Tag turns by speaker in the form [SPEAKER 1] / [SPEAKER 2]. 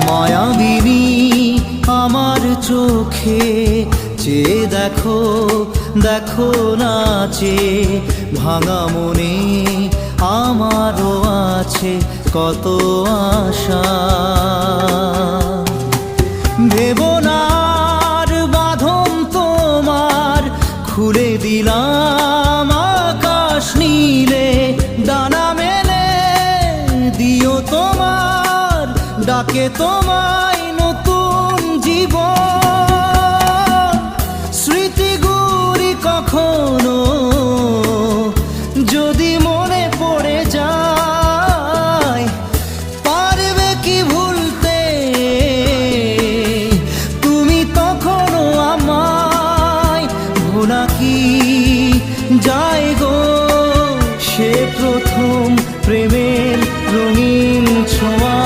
[SPEAKER 1] মায়াবিনী আমার চোখে চেয়ে দেখো, দেখো নাচে ভাঙা মনে আমারও আছে কত আশা। ভেবনার বাঁধন তোমার খুলে দিলাম আকাশ নীলে, ডানা মেলে দিও তোমার ডাকে তোমায় নতুন জীবন।